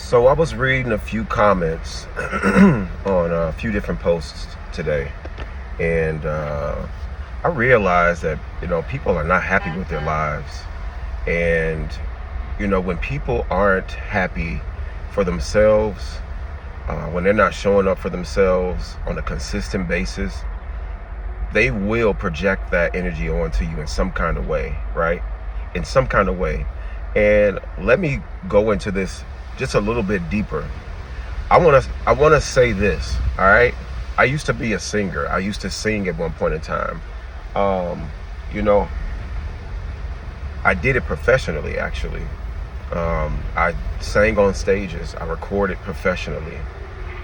So I was reading a few comments on a few different posts today, and I realized that people are not happy with their lives, and when people aren't happy for themselves, when they're not showing up for themselves on a consistent basis, they will project that energy onto you in some kind of way, right? In some kind of way. And let me go into this just a little bit deeper. I want to say this, all right? I used to be a singer. I used to sing at one point in time. Um, you know, I did it professionally, actually. I sang on stages. I recorded professionally.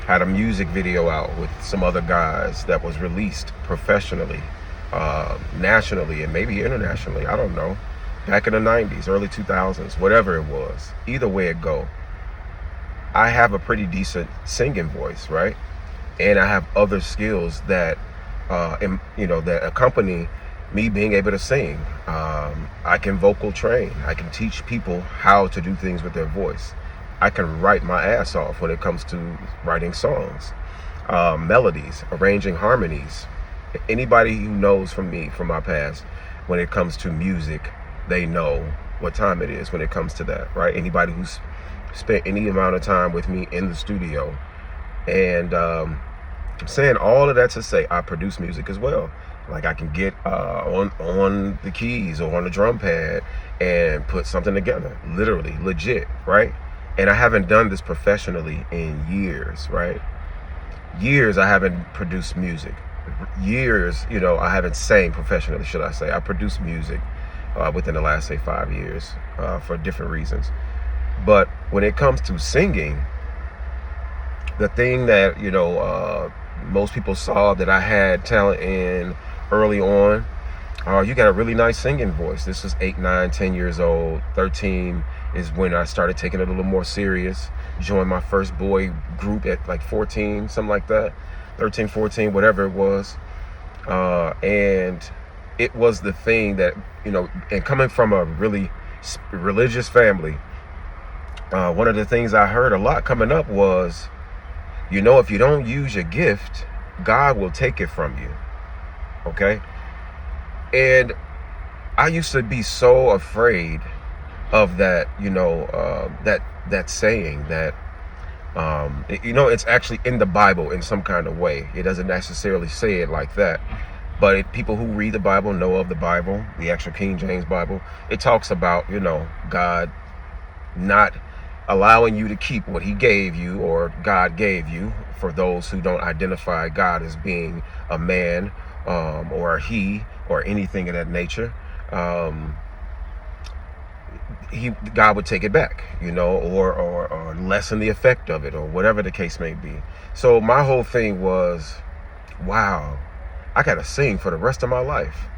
Had a music video out with some other guys that was released professionally, nationally, and maybe internationally. I don't know. Back in the 90s, early 2000s, whatever it was. Either way it go. I have a pretty decent singing voice, right? And I have other skills that, that accompany me being able to sing. I can vocal train. I can teach people how to do things with their voice. I can write my ass off when it comes to writing songs, melodies, arranging harmonies. Anybody who knows from me, from my past, when it comes to music, they know what time it is when it comes to that, right? Anybody who's spent any amount of time with me in the studio. And I'm saying all of that to say I produce music as well. Like I can get on the keys or on the drum pad and put something together, literally, legit, right? And I haven't done this professionally in years, right? Years I haven't produced music. Years, I haven't sang professionally, should I say. I produced music within the last, say, 5 years for different reasons. But when it comes to singing, the thing that, most people saw that I had talent in early on, you got a really nice singing voice. This was 8, 9, 10 years old. 13 is when I started taking it a little more serious. Joined my first boy group at like 14, something like that. 13, 14, whatever it was. And it was the thing that, and coming from a really religious family, one of the things I heard a lot coming up was, if you don't use your gift, God will take it from you. Okay? And I used to be so afraid of that, that saying that, it's actually in the Bible in some kind of way. It doesn't necessarily say it like that. But people who read the Bible know of the Bible, the actual King James Bible. It talks about, God not allowing you to keep what he gave you or God gave you, for those who don't identify God as being a man or a he or anything of that nature. God would take it back, or lessen the effect of it, or whatever the case may be. So my whole thing was, wow, I gotta sing for the rest of my life.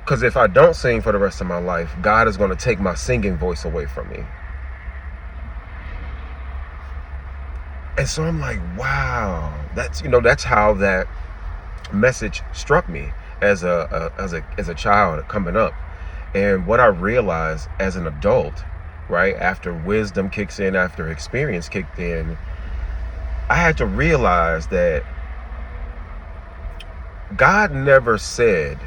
Because if I don't sing for the rest of my life, God is going to take my singing voice away from me. And so I'm like, wow, that's how that message struck me as a child coming up. And what I realized as an adult, right, after wisdom kicks in, after experience kicked in, I had to realize that God never said,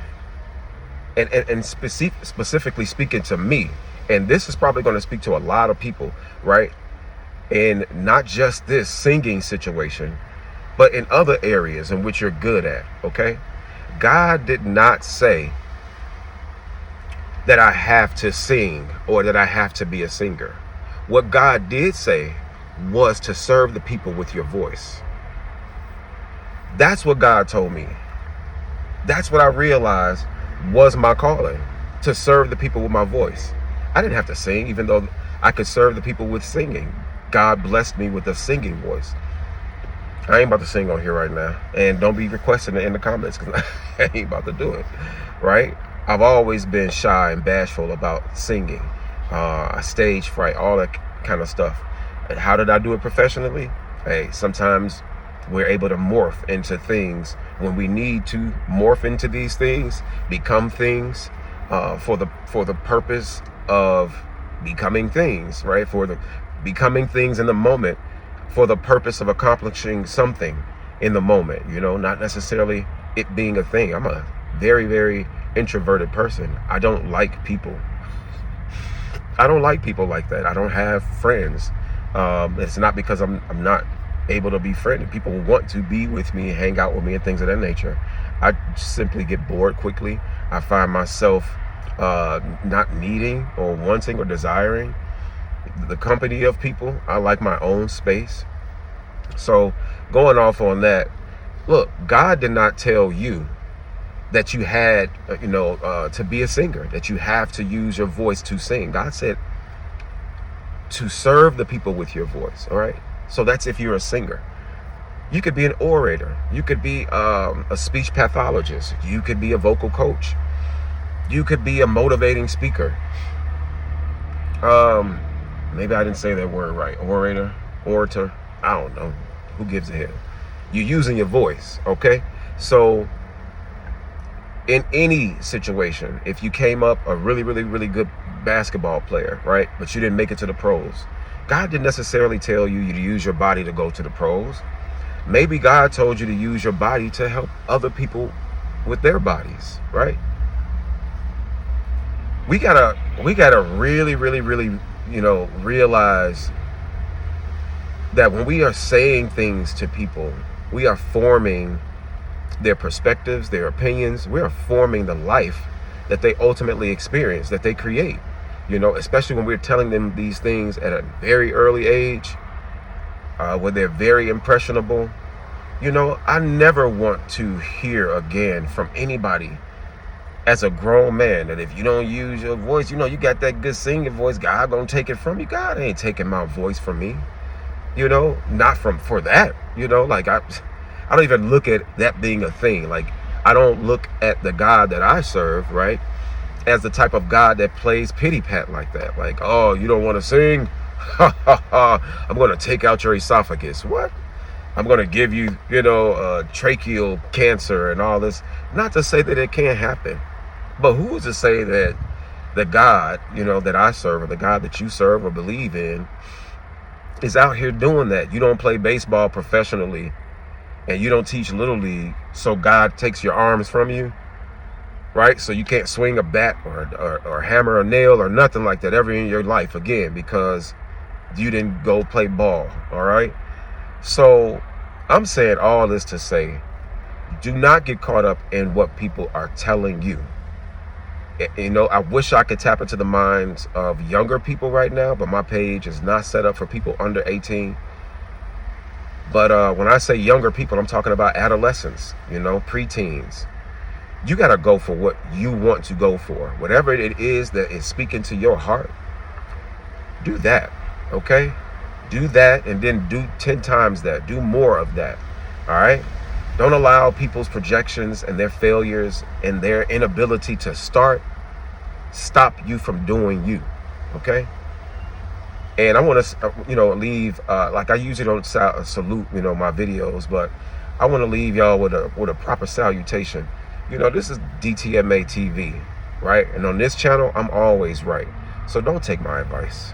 and specifically speaking to me, and this is probably going to speak to a lot of people, right? And not just this singing situation, but in other areas in which you're good at, okay? God did not say that I have to sing or that I have to be a singer. What God did say was to serve the people with your voice. That's what God told me. That's what I realized was my calling, to serve the people with my voice. I didn't have to sing, even though I could serve the people with singing. God blessed me with a singing voice. I ain't about to sing on here right now, and don't be requesting it in the comments, because I ain't about to do it, right? I've always been shy and bashful about singing, stage fright, all that kind of stuff. And how did I do it professionally? Hey, sometimes we're able to morph into things when we need to morph into these things, become things. for the purpose of becoming things, right? For the becoming things in the moment, for the purpose of accomplishing something in the moment, not necessarily it being a thing. I'm a very, very introverted person. I don't like people. I don't like people like that. I don't have friends. It's not because I'm not able to be friendly. People want to be with me, hang out with me, and things of that nature. I simply get bored quickly. I find myself not needing or wanting or desiring the company of people. I like my own space. So going off on that, look, God did not tell you that you had, to be a singer, that you have to use your voice to sing. God said to serve the people with your voice. All right. So that's if you're a singer. You could be an orator. You could be a speech pathologist. You could be a vocal coach. You could be a motivating speaker. Maybe I didn't say that word right. Orator. I don't know. Who gives a hell? You're using your voice. Okay. So in any situation, if you came up a really, really, really good basketball player, right, but you didn't make it to the pros, God didn't necessarily tell you to use your body to go to the pros. Maybe God told you to use your body to help other people with their bodies, right? We gotta really, really, really, realize that when we are saying things to people, we are forming their perspectives, their opinions. We are forming the life that they ultimately experience, that they create. Especially when we're telling them these things at a very early age, when they're very impressionable. I never want to hear again from anybody as a grown man that if you don't use your voice, you got that good singing voice, God gonna take it from you. God ain't taking my voice from me. Not for that. Like I don't even look at that being a thing. Like I don't look at the God that I serve, right, as the type of God that plays pity pat like that. Like, oh, you don't want to sing? I'm going to take out your esophagus. What? I'm going to give you, tracheal cancer and all this. Not to say that it can't happen, but who's to say that the God, that I serve, or the God that you serve or believe in, is out here doing that? You don't play baseball professionally and you don't teach Little League, so God takes your arms from you, right? So you can't swing a bat or hammer a nail or nothing like that ever in your life again because you didn't go play ball, all right? So I'm saying all this to say, do not get caught up in what people are telling you. I wish I could tap into the minds of younger people right now, but my page is not set up for people under 18. But when I say younger people, I'm talking about adolescents, preteens. You got to go for what you want to go for. Whatever it is that is speaking to your heart, do that, okay? Do that and then do 10 times that. Do more of that, all right? Don't allow people's projections and their failures and their inability to stop you from doing you, okay? And I want to, leave, like I usually don't salute, my videos, but I want to leave y'all with a proper salutation. This is DTMA TV, right? And on this channel, I'm always right. So don't take my advice.